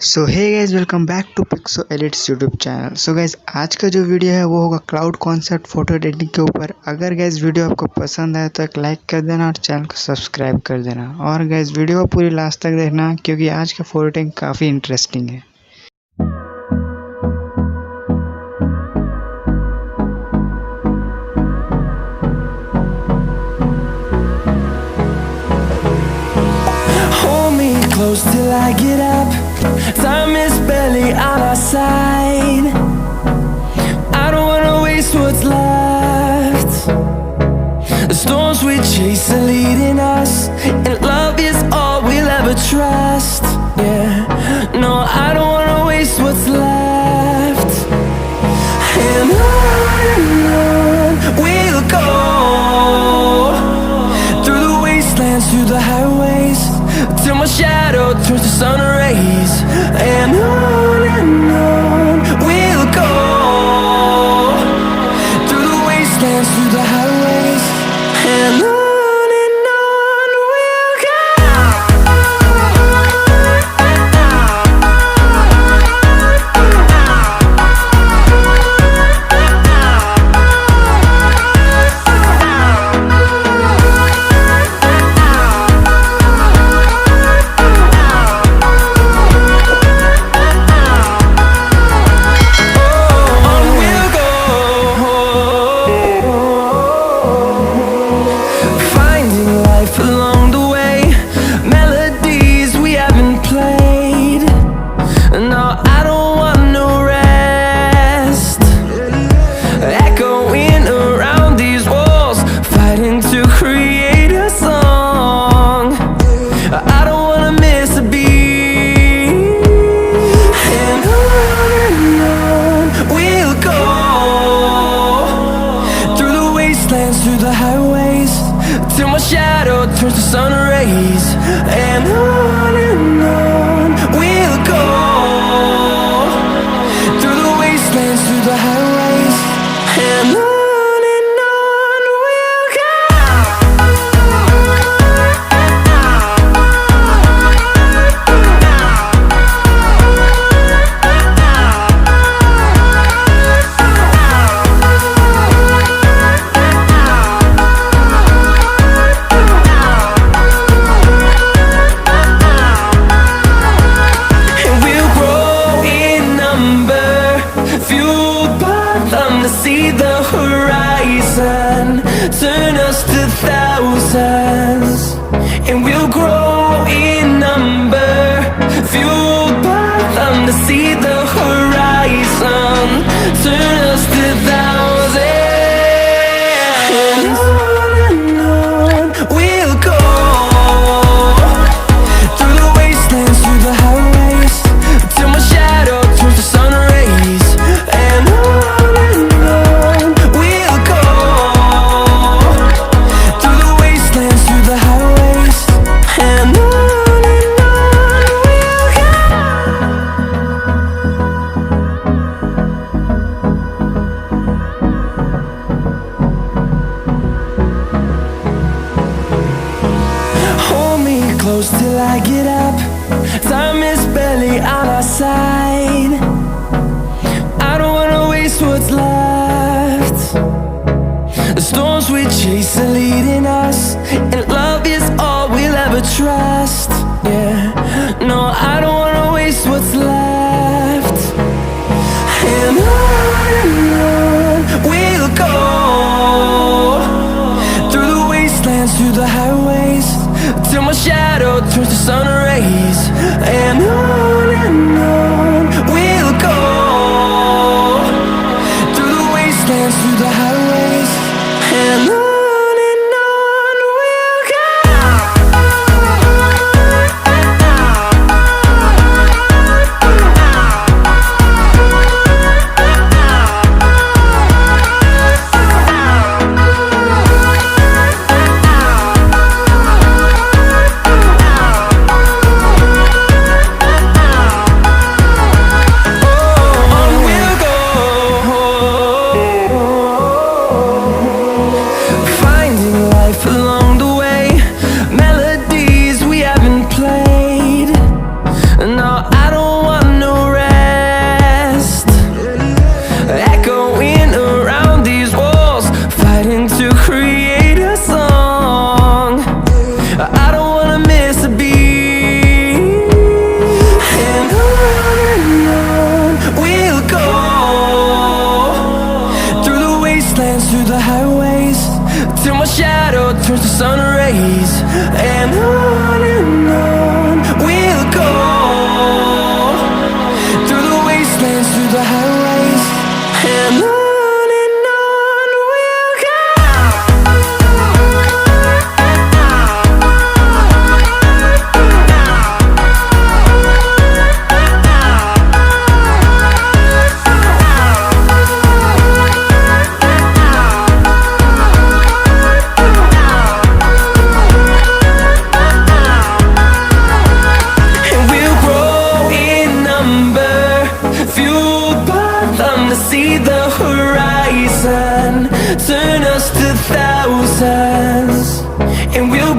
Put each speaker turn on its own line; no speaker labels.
So hey guys welcome back to Pixo Edits YouTube channel. So guys आज का जो video है वो होगा क्लाउड कॉन्सेप्ट फोटो एडिटिंग के ऊपर। अगर गाइज वीडियो आपको पसंद आए तो एक लाइक कर देना और चैनल को सब्सक्राइब कर देना, और गाइज वीडियो को पूरी लास्ट तक देखना क्योंकि आज का फोटो एडिटिंग काफ़ी इंटरेस्टिंग है।
Close till I get up. Time is barely on our side. I don't wanna waste what's left. The storms we chase are leading us, and love is all we'll ever trust. Yeah, no, I don't wanna waste what's left. And on we'll go, through the wastelands, through the highways, till my shadow turns to sun rays. And on we'll go, through the wastelands, through the highways. And on we'll go. Through the highways, till my shadow turns to sun rays. And on we'll go, through the wastelands, through the highways. And on we'll go. See the horizon, turn us to thousands, and we'll grow in number, fueled by them. To see the horizon, turn us to thousands, and on we'll go, through the wastelands, through the highways, till my shadow turns to sun rays. And close till I get up. Time is barely on our side. I don't wanna waste what's left. The storms we chase are leading us, and love is all we'll ever trust. Yeah, no, I don't wanna waste what's left. And on we'll go, through the wastelands, through the highways, till my shadow turns to sun rays. And on we'll go, through the wastelands, through the highways. And on we'll go. No, I don't want till my shadow turns to sun rays. And on we'll go, through the wastelands, through the highways. And on we'll go. See the horizon turn us to thousands, and we'll